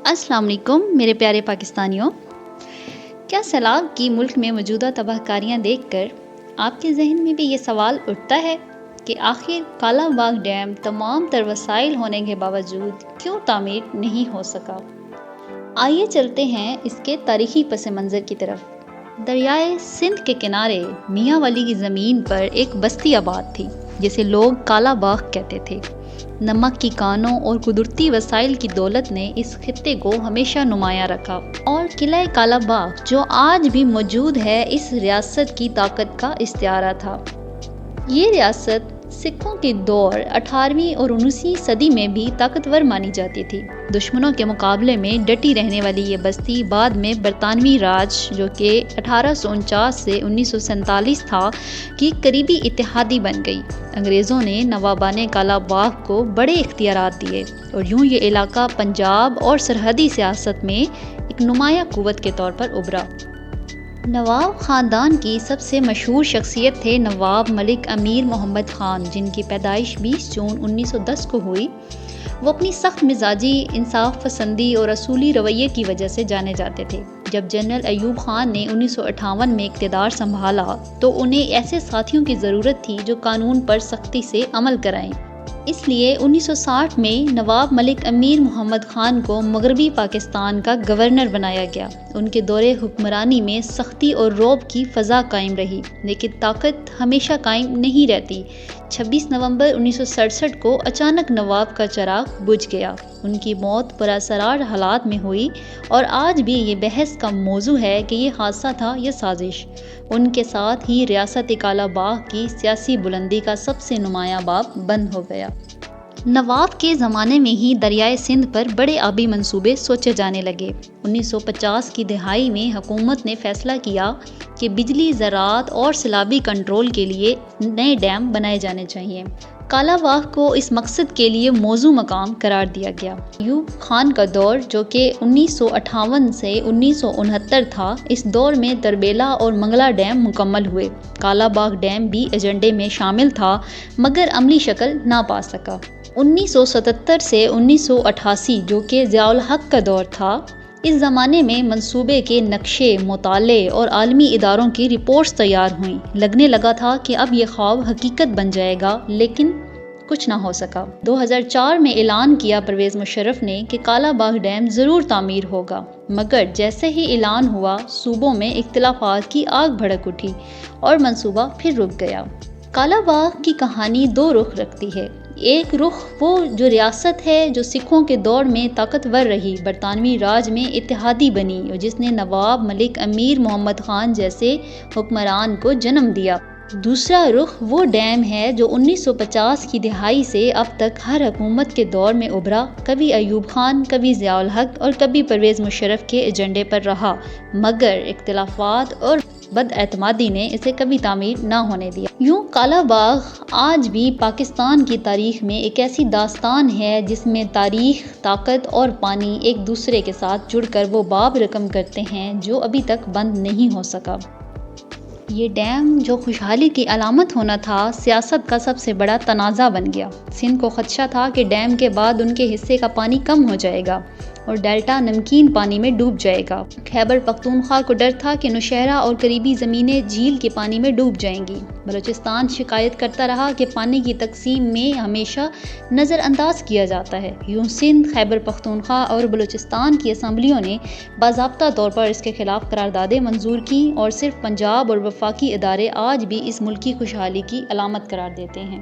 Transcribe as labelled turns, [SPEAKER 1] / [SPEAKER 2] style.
[SPEAKER 1] السلام علیکم میرے پیارے پاکستانیوں، کیا سیلاب کی ملک میں موجودہ تباہ کاریاں دیکھ کر آپ کے ذہن میں بھی یہ سوال اٹھتا ہے کہ آخر کالا باغ ڈیم تمام تر وسائل ہونے کے باوجود کیوں تعمیر نہیں ہو سکا؟ آئیے چلتے ہیں اس کے تاریخی پس منظر کی طرف۔ دریائے سندھ کے کنارے میاں والی کی زمین پر ایک بستی آباد تھی جسے لوگ کالا باغ کہتے تھے۔ نمک کی کانوں اور قدرتی وسائل کی دولت نے اس خطے کو ہمیشہ نمایاں رکھا، اور قلعہ کالا باغ جو آج بھی موجود ہے اس ریاست کی طاقت کا استعارہ تھا۔ یہ ریاست سکھوں کے دور 18ویں اور 19ویں صدی میں بھی طاقتور مانی جاتی تھی۔ دشمنوں کے مقابلے میں ڈٹی رہنے والی یہ بستی بعد میں برطانوی راج جو کہ 1849 سے 1947 تھا کی قریبی اتحادی بن گئی۔ انگریزوں نے نوابان کالا باغ کو بڑے اختیارات دیے اور یوں یہ علاقہ پنجاب اور سرحدی سیاست میں ایک نمایاں قوت کے طور پر ابھرا۔ نواب خاندان کی سب سے مشہور شخصیت تھے نواب ملک امیر محمد خان، جن کی پیدائش 20 جون 1910 کو ہوئی۔ وہ اپنی سخت مزاجی، انصاف پسندی اور اصولی رویے کی وجہ سے جانے جاتے تھے۔ جب جنرل ایوب خان نے 1958 میں اقتدار سنبھالا تو انہیں ایسے ساتھیوں کی ضرورت تھی جو قانون پر سختی سے عمل کرائیں۔ اس لیے 1960 میں نواب ملک امیر محمد خان کو مغربی پاکستان کا گورنر بنایا گیا۔ ان کے دور حکمرانی میں سختی اور رعب کی فضا قائم رہی، لیکن طاقت ہمیشہ قائم نہیں رہتی۔ 26 نومبر 1967 کو اچانک نواب کا چراغ بجھ گیا۔ ان کی موت پراسرار حالات میں ہوئی اور آج بھی یہ بحث کا موضوع ہے کہ یہ حادثہ تھا یا سازش۔ ان کے ساتھ ہی ریاست کالا باغ کی سیاسی بلندی کا سب سے نمایاں باب بند ہو گیا۔ نواب کے زمانے میں ہی دریائے سندھ پر بڑے آبی منصوبے سوچے جانے لگے۔ 1950 کی دہائی میں حکومت نے فیصلہ کیا کہ بجلی، زراعت اور سیلابی کنٹرول کے لیے نئے ڈیم بنائے جانے چاہیے۔ کالا باغ کو اس مقصد کے لیے موزوں مقام قرار دیا گیا۔ ایوب خان کا دور جو کہ 1958 سے 1969 تھا، اس دور میں تربیلا اور منگلا ڈیم مکمل ہوئے۔ کالا باغ ڈیم بھی ایجنڈے میں شامل تھا مگر عملی شکل نہ پا سکا۔ 1977 سے 1988 جو کہ ضیاء الحق کا دور تھا، اس زمانے میں منصوبے کے نقشے، مطالعے اور عالمی اداروں کی رپورٹس تیار ہوئیں۔ لگنے لگا تھا کہ اب یہ خواب حقیقت بن جائے گا، لیکن کچھ نہ ہو سکا۔ 2004 میں اعلان کیا پرویز مشرف نے کہ کالا باغ ڈیم ضرور تعمیر ہوگا، مگر جیسے ہی اعلان ہوا صوبوں میں اختلافات کی آگ بھڑک اٹھی اور منصوبہ پھر رک گیا۔ کالا باغ کی کہانی دو رخ رکھتی ہے۔ ایک رخ وہ جو ریاست ہے جو سکھوں کے دور میں طاقتور رہی، برطانوی راج میں اتحادی بنی اور جس نے نواب ملک امیر محمد خان جیسے حکمران کو جنم دیا۔ دوسرا رخ وہ ڈیم ہے جو 1950 کی دہائی سے اب تک ہر حکومت کے دور میں ابھرا، کبھی ایوب خان، کبھی ضیاء الحق اور کبھی پرویز مشرف کے ایجنڈے پر رہا، مگر اختلافات اور بد اعتمادی نے اسے کبھی تعمیر نہ ہونے دیا۔ یوں کالا باغ آج بھی پاکستان کی تاریخ میں ایک ایسی داستان ہے جس میں تاریخ، طاقت اور پانی ایک دوسرے کے ساتھ جڑ کر وہ باب رقم کرتے ہیں جو ابھی تک بند نہیں ہو سکا۔ یہ ڈیم جو خوشحالی کی علامت ہونا تھا، سیاست کا سب سے بڑا تنازع بن گیا۔ سندھ کو خدشہ تھا کہ ڈیم کے بعد ان کے حصے کا پانی کم ہو جائے گا اور ڈیلٹا نمکین پانی میں ڈوب جائے گا۔ خیبر پختونخوا کو ڈر تھا کہ نوشہرہ اور قریبی زمینیں جھیل کے پانی میں ڈوب جائیں گی۔ بلوچستان شکایت کرتا رہا کہ پانی کی تقسیم میں ہمیشہ نظر انداز کیا جاتا ہے۔ یوں سندھ، خیبر پختونخوا اور بلوچستان کی اسمبلیوں نے باضابطہ طور پر اس کے خلاف قراردادیں منظور کیں اور صرف پنجاب اور وفاقی ادارے آج بھی اس ملکی خوشحالی کی علامت قرار دیتے ہیں۔